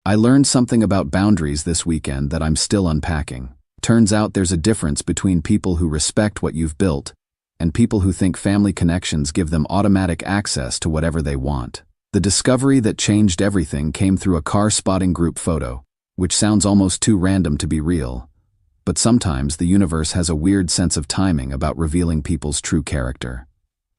I learned something about boundaries this weekend that I'm still unpacking. Turns out there's a difference between people who respect what you've built and people who think family connections give them automatic access to whatever they want. The discovery that changed everything came through a car spotting group photo, which sounds almost too random to be real. But sometimes the universe has a weird sense of timing about revealing people's true character.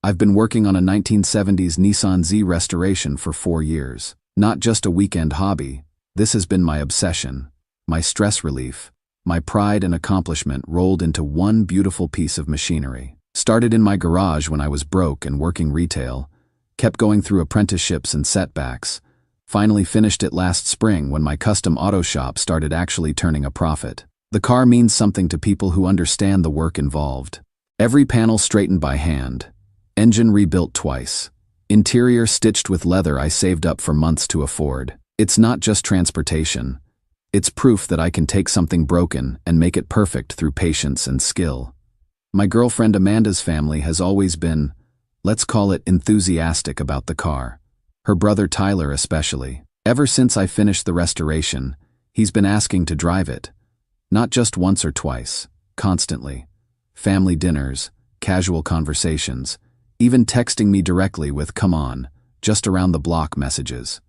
I've been working on a 1970s Nissan Z restoration for 4 years. Not just a weekend hobby. This has been my obsession, my stress relief, my pride and accomplishment rolled into one beautiful piece of machinery. Started in my garage when I was broke and working retail, kept going through apprenticeships and setbacks, finally finished it last spring when my custom auto shop started actually turning a profit. The car means something to people who understand the work involved. Every panel straightened by hand, engine rebuilt twice, interior stitched with leather I saved up for months to afford. It's not just transportation. It's proof that I can take something broken and make it perfect through patience and skill. My girlfriend Amanda's family has always been, let's call it, enthusiastic about the car. Her brother Tyler especially. Ever since I finished the restoration, he's been asking to drive it. Not just once or twice, constantly. Family dinners, casual conversations, even texting me directly with "come on," just around the block messages.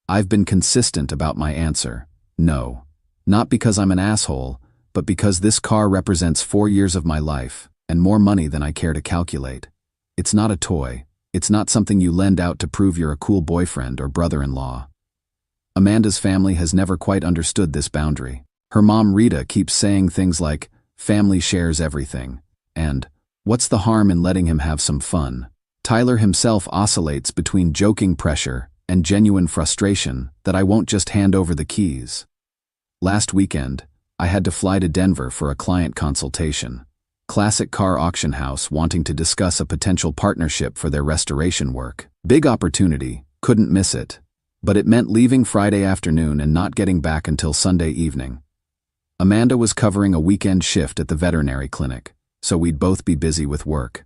I've been consistent about my answer, no. Not because I'm an asshole, but because this car represents 4 years of my life, and more money than I care to calculate. It's not a toy. It's not something you lend out to prove you're a cool boyfriend or brother-in-law. Amanda's family has never quite understood this boundary. Her mom Rita keeps saying things like, "family shares everything," and "what's the harm in letting him have some fun?" Tyler himself oscillates between joking pressure and genuine frustration that I won't just hand over the keys. Last weekend, I had to fly to Denver for a client consultation. Classic car auction house wanting to discuss a potential partnership for their restoration work. Big opportunity, couldn't miss it. But it meant leaving Friday afternoon and not getting back until Sunday evening. Amanda was covering a weekend shift at the veterinary clinic, so we'd both be busy with work.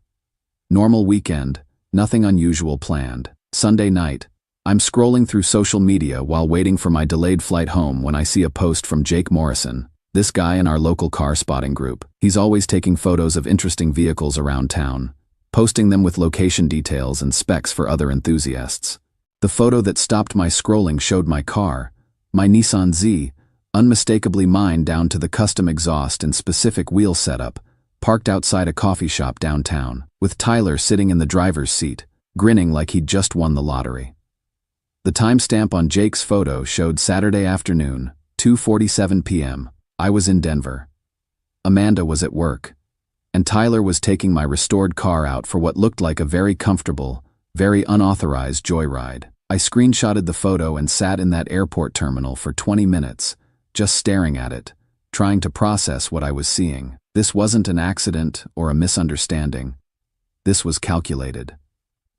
Normal weekend, nothing unusual planned. Sunday night, I'm scrolling through social media while waiting for my delayed flight home when I see a post from Jake Morrison, this guy in our local car spotting group. He's always taking photos of interesting vehicles around town, posting them with location details and specs for other enthusiasts. The photo that stopped my scrolling showed my car, my Nissan Z, unmistakably mine down to the custom exhaust and specific wheel setup, parked outside a coffee shop downtown, with Tyler sitting in the driver's seat, grinning like he'd just won the lottery. The timestamp on Jake's photo showed Saturday afternoon, 2:47 p.m. I was in Denver. Amanda was at work, and Tyler was taking my restored car out for what looked like a very comfortable, very unauthorized joyride. I screenshotted the photo and sat in that airport terminal for 20 minutes, just staring at it, trying to process what I was seeing. This wasn't an accident or a misunderstanding. This was calculated.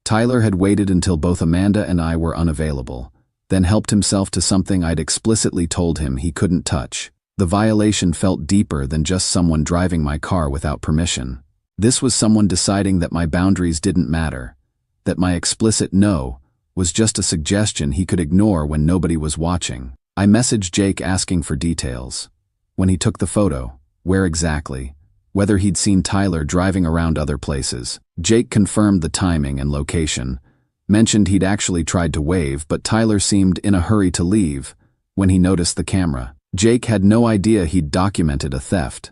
Tyler had waited until both Amanda and I were unavailable, then helped himself to something I'd explicitly told him he couldn't touch. The violation felt deeper than just someone driving my car without permission. This was someone deciding that my boundaries didn't matter, that my explicit no was just a suggestion he could ignore when nobody was watching. I messaged Jake asking for details. When he took the photo, where exactly, whether he'd seen Tyler driving around other places. Jake confirmed the timing and location, mentioned he'd actually tried to wave, but Tyler seemed in a hurry to leave when he noticed the camera. Jake had no idea he'd documented a theft.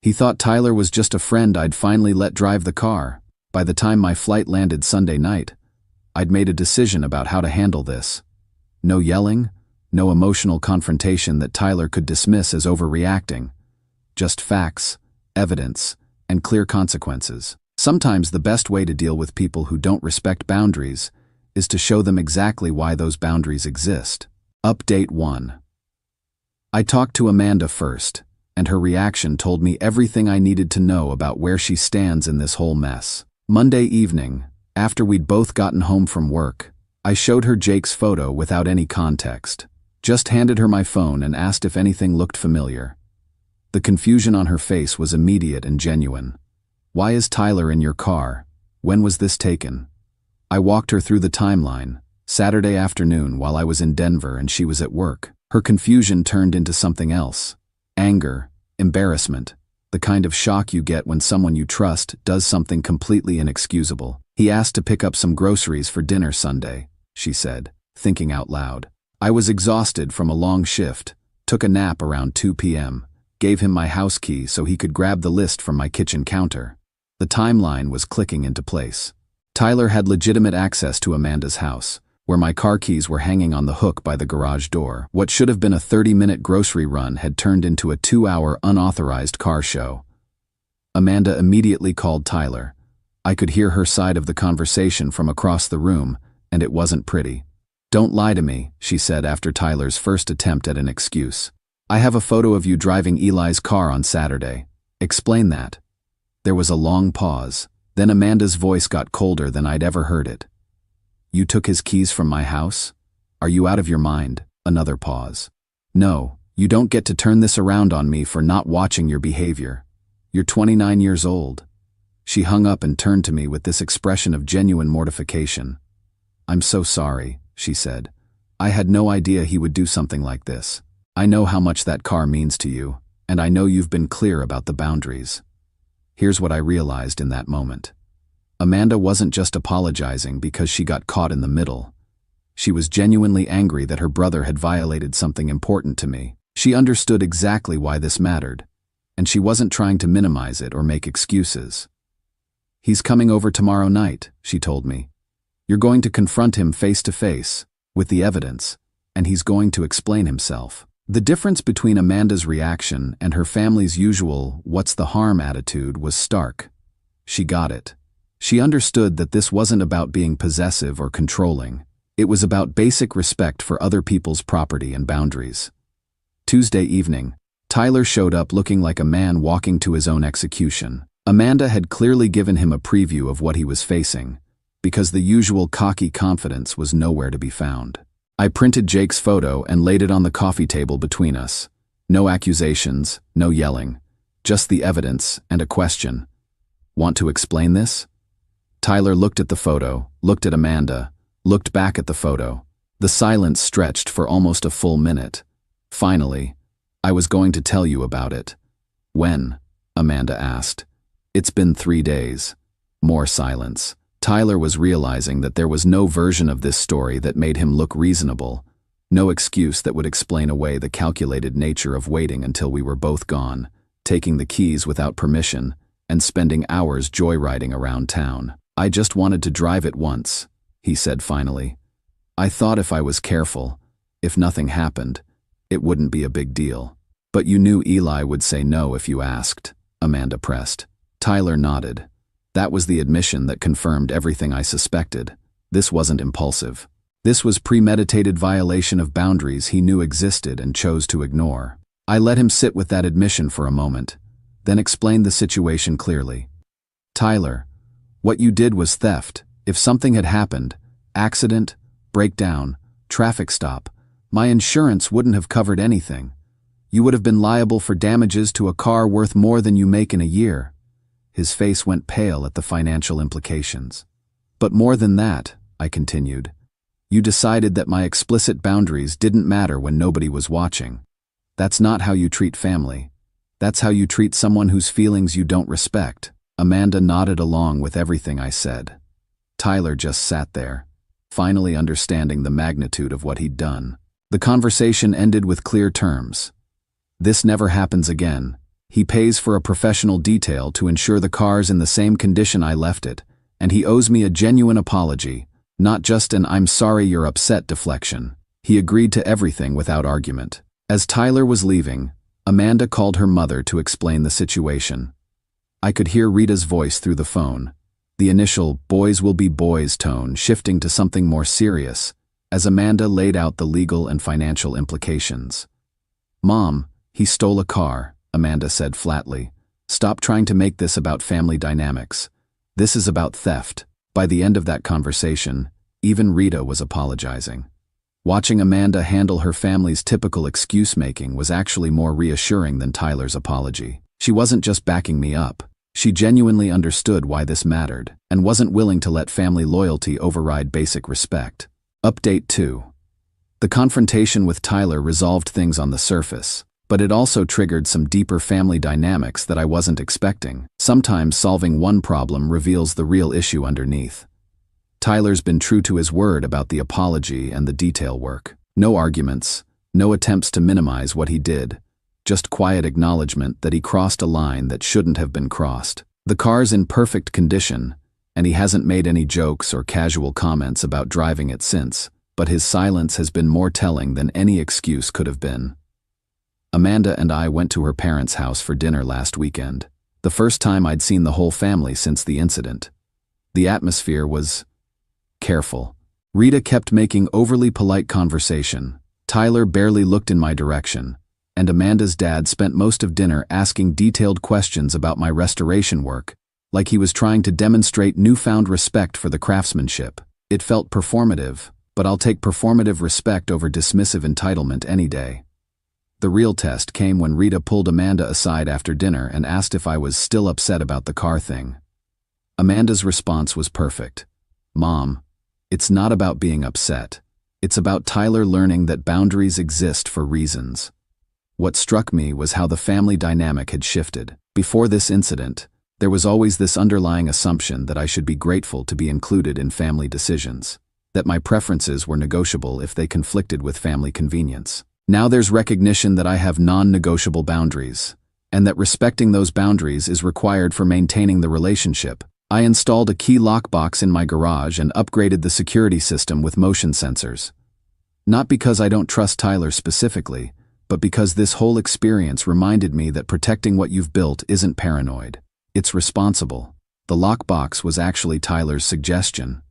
He thought Tyler was just a friend I'd finally let drive the car. By the time my flight landed Sunday night, I'd made a decision about how to handle this. No yelling, no emotional confrontation that Tyler could dismiss as overreacting. Just facts, evidence, and clear consequences. Sometimes the best way to deal with people who don't respect boundaries is to show them exactly why those boundaries exist. Update 1. I talked to Amanda first, and her reaction told me everything I needed to know about where she stands in this whole mess. Monday evening, after we'd both gotten home from work, I showed her Jake's photo without any context. Just handed her my phone and asked if anything looked familiar. The confusion on her face was immediate and genuine. "Why is Tyler in your car? When was this taken?" I walked her through the timeline, Saturday afternoon while I was in Denver and she was at work. Her confusion turned into something else. Anger, embarrassment, the kind of shock you get when someone you trust does something completely inexcusable. He asked to pick up some groceries for dinner Sunday, she said, thinking out loud. I was exhausted from a long shift, took a nap around 2 p.m., gave him my house key so he could grab the list from my kitchen counter. The timeline was clicking into place. Tyler had legitimate access to Amanda's house, where my car keys were hanging on the hook by the garage door. What should have been a 30-minute grocery run had turned into a 2-hour unauthorized car show. Amanda immediately called Tyler. I could hear her side of the conversation from across the room, and it wasn't pretty. Don't lie to me, she said after Tyler's first attempt at an excuse. I have a photo of you driving Eli's car on Saturday. Explain that. There was a long pause. Then Amanda's voice got colder than I'd ever heard it. You took his keys from my house? Are you out of your mind? Another pause. No, you don't get to turn this around on me for not watching your behavior. You're 29 years old. She hung up and turned to me with this expression of genuine mortification. I'm so sorry, she said. I had no idea he would do something like this. I know how much that car means to you, and I know you've been clear about the boundaries. Here's what I realized in that moment. Amanda wasn't just apologizing because she got caught in the middle. She was genuinely angry that her brother had violated something important to me. She understood exactly why this mattered, and she wasn't trying to minimize it or make excuses. He's coming over tomorrow night, she told me. You're going to confront him face to face, with the evidence, and he's going to explain himself. The difference between Amanda's reaction and her family's usual "what's the harm" attitude was stark. She got it. She understood that this wasn't about being possessive or controlling. It was about basic respect for other people's property and boundaries. Tuesday evening, Tyler showed up looking like a man walking to his own execution. Amanda had clearly given him a preview of what he was facing, because the usual cocky confidence was nowhere to be found. I printed Jake's photo and laid it on the coffee table between us. No accusations, no yelling. Just the evidence and a question. Want to explain this? Tyler looked at the photo, looked at Amanda, looked back at the photo. The silence stretched for almost a full minute. Finally, I was going to tell you about it. When? Amanda asked. It's been 3 days. More silence. Tyler was realizing that there was no version of this story that made him look reasonable, no excuse that would explain away the calculated nature of waiting until we were both gone, taking the keys without permission, and spending hours joyriding around town. I just wanted to drive it once, he said finally. I thought if I was careful, if nothing happened, it wouldn't be a big deal. But you knew Eli would say no if you asked, Amanda pressed. Tyler nodded. That was the admission that confirmed everything I suspected. This wasn't impulsive. This was premeditated violation of boundaries he knew existed and chose to ignore. I let him sit with that admission for a moment, then explained the situation clearly. Tyler, what you did was theft. If something had happened, accident, breakdown, traffic stop, my insurance wouldn't have covered anything. You would have been liable for damages to a car worth more than you make in a year. His face went pale at the financial implications. But more than that, I continued, you decided that my explicit boundaries didn't matter when nobody was watching. That's not how you treat family. That's how you treat someone whose feelings you don't respect. Amanda nodded along with everything I said. Tyler just sat there, finally understanding the magnitude of what he'd done. The conversation ended with clear terms. This never happens again. He pays for a professional detail to ensure the car's in the same condition I left it, and he owes me a genuine apology, not just an "I'm sorry you're upset" deflection. He agreed to everything without argument. As Tyler was leaving, Amanda called her mother to explain the situation. I could hear Rita's voice through the phone, the initial "boys will be boys" tone shifting to something more serious, as Amanda laid out the legal and financial implications. Mom, he stole a car, Amanda said flatly. Stop trying to make this about family dynamics. This is about theft. By the end of that conversation, even Rita was apologizing. Watching Amanda handle her family's typical excuse-making was actually more reassuring than Tyler's apology. She wasn't just backing me up. She genuinely understood why this mattered, and wasn't willing to let family loyalty override basic respect. Update 2. The confrontation with Tyler resolved things on the surface, but it also triggered some deeper family dynamics that I wasn't expecting. Sometimes solving one problem reveals the real issue underneath. Tyler's been true to his word about the apology and the detail work. No arguments, no attempts to minimize what he did, just quiet acknowledgement that he crossed a line that shouldn't have been crossed. The car's in perfect condition, and he hasn't made any jokes or casual comments about driving it since, but his silence has been more telling than any excuse could have been. Amanda and I went to her parents' house for dinner last weekend, the first time I'd seen the whole family since the incident. The atmosphere was careful. Rita kept making overly polite conversation, Tyler barely looked in my direction, and Amanda's dad spent most of dinner asking detailed questions about my restoration work, like he was trying to demonstrate newfound respect for the craftsmanship. It felt performative, but I'll take performative respect over dismissive entitlement any day. The real test came when Rita pulled Amanda aside after dinner and asked if I was still upset about the car thing. Amanda's response was perfect. "Mom, it's not about being upset. It's about Tyler learning that boundaries exist for reasons." What struck me was how the family dynamic had shifted. Before this incident, there was always this underlying assumption that I should be grateful to be included in family decisions, that my preferences were negotiable if they conflicted with family convenience. Now there's recognition that I have non-negotiable boundaries, and that respecting those boundaries is required for maintaining the relationship. I installed a key lockbox in my garage and upgraded the security system with motion sensors. Not because I don't trust Tyler specifically, but because this whole experience reminded me that protecting what you've built isn't paranoid. It's responsible. The lockbox was actually Tyler's suggestion.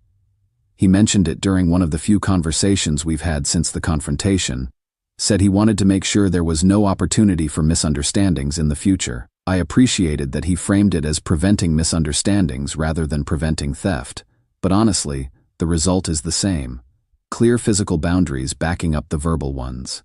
He mentioned it during one of the few conversations we've had since the confrontation, said he wanted to make sure there was no opportunity for misunderstandings in the future. I appreciated that he framed it as preventing misunderstandings rather than preventing theft, but honestly, the result is the same. Clear physical boundaries backing up the verbal ones.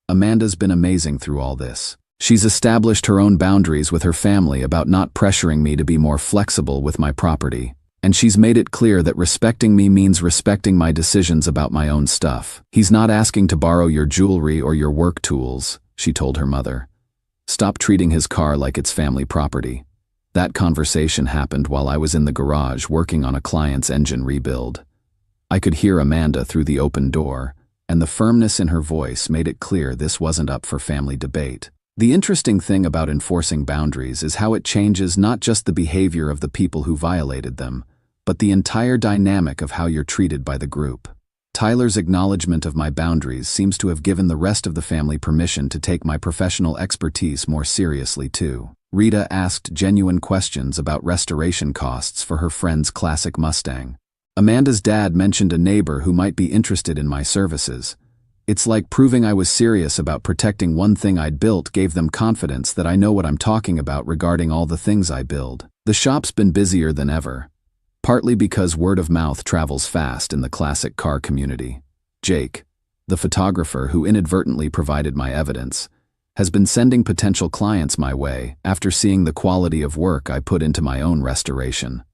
Amanda's been amazing through all this. She's established her own boundaries with her family about not pressuring me to be more flexible with my property, and she's made it clear that respecting me means respecting my decisions about my own stuff. "He's not asking to borrow your jewelry or your work tools," she told her mother. "Stop treating his car like it's family property." That conversation happened while I was in the garage working on a client's engine rebuild. I could hear Amanda through the open door, and the firmness in her voice made it clear this wasn't up for family debate. The interesting thing about enforcing boundaries is how it changes not just the behavior of the people who violated them, but the entire dynamic of how you're treated by the group. Tyler's acknowledgement of my boundaries seems to have given the rest of the family permission to take my professional expertise more seriously too. Rita asked genuine questions about restoration costs for her friend's classic Mustang. Amanda's dad mentioned a neighbor who might be interested in my services. It's like proving I was serious about protecting one thing I'd built gave them confidence that I know what I'm talking about regarding all the things I build. The shop's been busier than ever, partly because word of mouth travels fast in the classic car community. Jake, the photographer who inadvertently provided my evidence, has been sending potential clients my way after seeing the quality of work I put into my own restoration.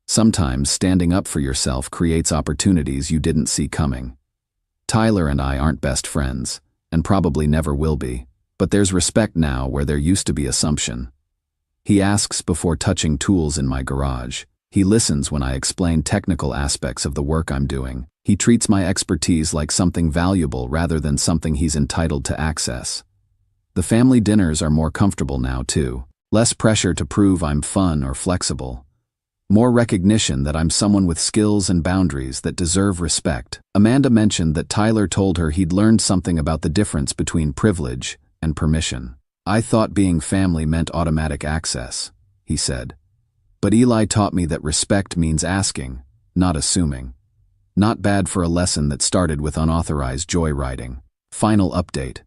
Sometimes standing up for yourself creates opportunities you didn't see coming. Tyler and I aren't best friends, and probably never will be, but there's respect now where there used to be assumption. He asks before touching tools in my garage. He listens when I explain technical aspects of the work I'm doing. He treats my expertise like something valuable rather than something he's entitled to access. The family dinners are more comfortable now too. Less pressure to prove I'm fun or flexible. More recognition that I'm someone with skills and boundaries that deserve respect. Amanda mentioned that Tyler told her he'd learned something about the difference between privilege and permission. "I thought being family meant automatic access," he said. "But Eli taught me that respect means asking, not assuming." Not bad for a lesson that started with unauthorized joyriding. Final update.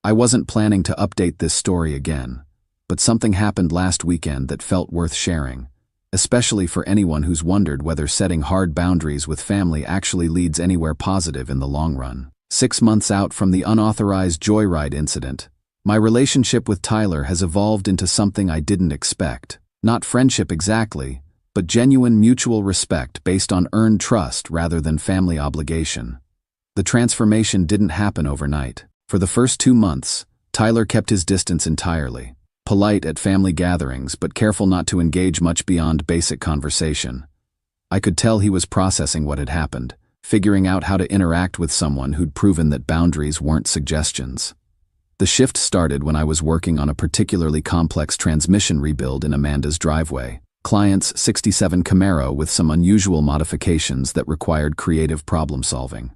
I wasn't planning to update this story again, but something happened last weekend that felt worth sharing, especially for anyone who's wondered whether setting hard boundaries with family actually leads anywhere positive in the long run. 6 months out from the unauthorized joyride incident, my relationship with Tyler has evolved into something I didn't expect. Not friendship exactly, but genuine mutual respect based on earned trust rather than family obligation. The transformation didn't happen overnight. For the first 2 months, Tyler kept his distance entirely, polite at family gatherings but careful not to engage much beyond basic conversation. I could tell he was processing what had happened, figuring out how to interact with someone who'd proven that boundaries weren't suggestions. The shift started when I was working on a particularly complex transmission rebuild in Amanda's driveway. Client's '67 Camaro with some unusual modifications that required creative problem-solving.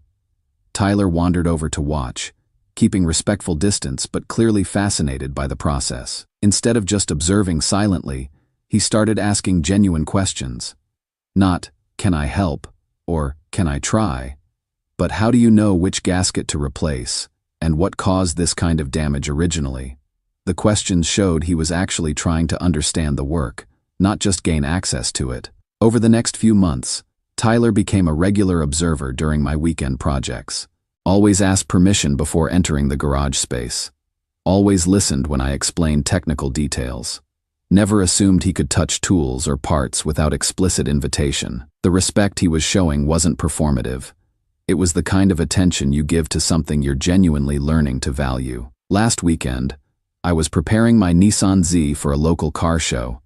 Tyler wandered over to watch, keeping respectful distance but clearly fascinated by the process. Instead of just observing silently, he started asking genuine questions. Not, "Can I help?" or "Can I try?" but "How do you know which gasket to replace?" and "What caused this kind of damage originally?" The questions showed he was actually trying to understand the work, not just gain access to it. Over the next few months, Tyler became a regular observer during my weekend projects. Always asked permission before entering the garage space. Always listened when I explained technical details. Never assumed he could touch tools or parts without explicit invitation. The respect he was showing wasn't performative. It was the kind of attention you give to something you're genuinely learning to value. Last weekend, I was preparing my Nissan Z for a local car show.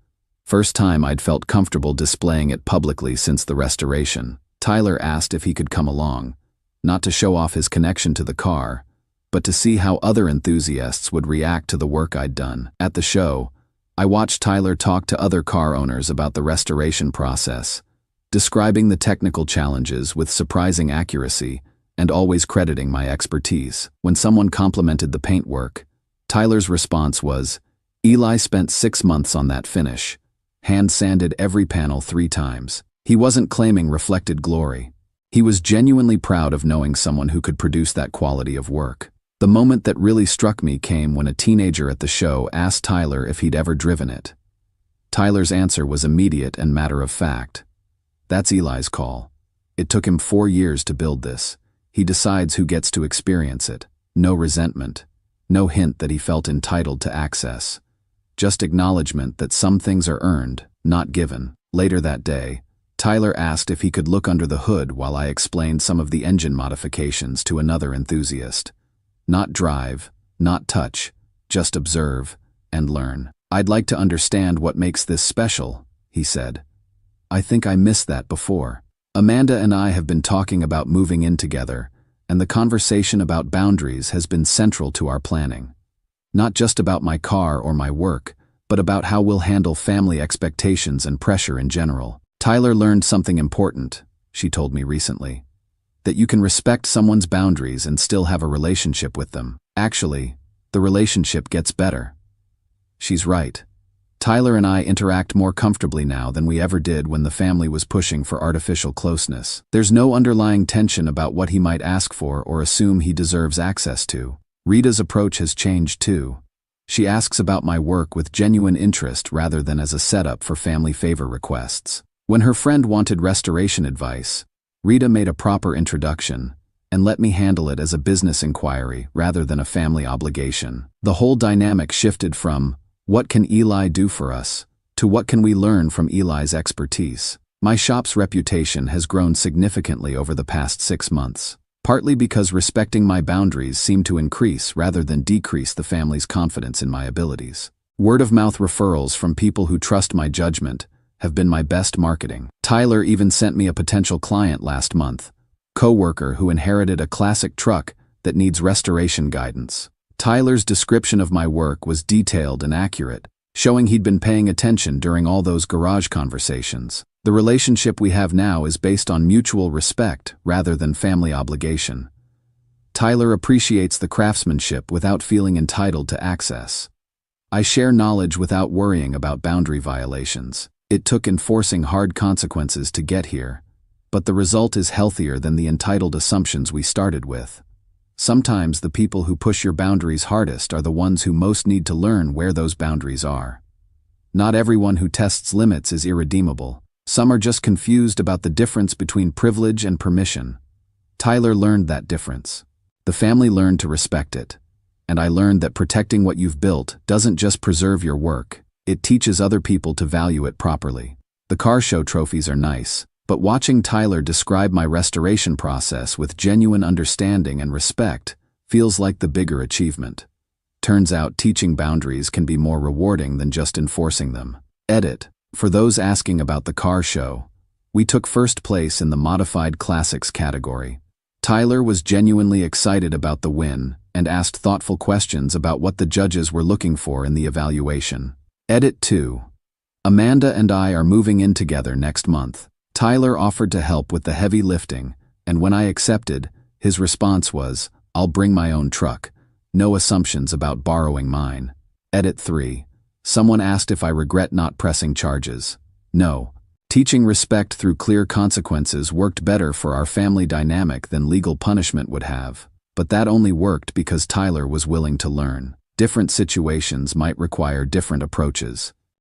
First time I'd felt comfortable displaying it publicly since the restoration. Tyler asked if he could come along, not to show off his connection to the car, but to see how other enthusiasts would react to the work I'd done. At the show, I watched Tyler talk to other car owners about the restoration process, describing the technical challenges with surprising accuracy and always crediting my expertise. When someone complimented the paintwork, Tyler's response was, "Eli spent 6 months on that finish, hand-sanded every panel 3 times. He wasn't claiming reflected glory. He was genuinely proud of knowing someone who could produce that quality of work. The moment that really struck me came when a teenager at the show asked Tyler if he'd ever driven it. Tyler's answer was immediate and matter-of-fact. "That's Eli's call. It took him 4 years to build this. He decides who gets to experience it. No resentment. No hint that he felt entitled to access. Just acknowledgement that some things are earned, not given." Later that day, Tyler asked if he could look under the hood while I explained some of the engine modifications to another enthusiast. Not drive, not touch, just observe and learn. "I'd like to understand what makes this special," he said. "I think I missed that before." Amanda and I have been talking about moving in together, and the conversation about boundaries has been central to our planning. Not just about my car or my work, but about how we'll handle family expectations and pressure in general. "Tyler learned something important," she told me recently. "That you can respect someone's boundaries and still have a relationship with them. Actually, the relationship gets better." She's right. Tyler and I interact more comfortably now than we ever did when the family was pushing for artificial closeness. There's no underlying tension about what he might ask for or assume he deserves access to. Rita's approach has changed too. She asks about my work with genuine interest rather than as a setup for family favor requests. When her friend wanted restoration advice, Rita made a proper introduction and let me handle it as a business inquiry rather than a family obligation. The whole dynamic shifted from, "What can Eli do for us?" to "What can we learn from Eli's expertise?" My shop's reputation has grown significantly over the past 6 months, partly because respecting my boundaries seemed to increase rather than decrease the family's confidence in my abilities. Word-of-mouth referrals from people who trust my judgment have been my best marketing. Tyler even sent me a potential client last month, coworker who inherited a classic truck that needs restoration guidance. Tyler's description of my work was detailed and accurate, showing he'd been paying attention during all those garage conversations. The relationship we have now is based on mutual respect rather than family obligation. Tyler appreciates the craftsmanship without feeling entitled to access. I share knowledge without worrying about boundary violations. It took enforcing hard consequences to get here, but the result is healthier than the entitled assumptions we started with. Sometimes the people who push your boundaries hardest are the ones who most need to learn where those boundaries are. Not everyone who tests limits is irredeemable. Some are just confused about the difference between privilege and permission. Tyler learned that difference. The family learned to respect it. And I learned that protecting what you've built doesn't just preserve your work, it teaches other people to value it properly. The car show trophies are nice, but watching Tyler describe my restoration process with genuine understanding and respect feels like the bigger achievement. Turns out teaching boundaries can be more rewarding than just enforcing them. Edit. For those asking about the car show, we took first place in the Modified Classics category. Tyler was genuinely excited about the win and asked thoughtful questions about what the judges were looking for in the evaluation. Edit 2. Amanda and I are moving in together next month. Tyler offered to help with the heavy lifting, and when I accepted, his response was, "I'll bring my own truck. No assumptions about borrowing mine." Edit 3. Someone asked if I regret not pressing charges. No. Teaching respect through clear consequences worked better for our family dynamic than legal punishment would have. But that only worked because Tyler was willing to learn. Different situations might require different approaches.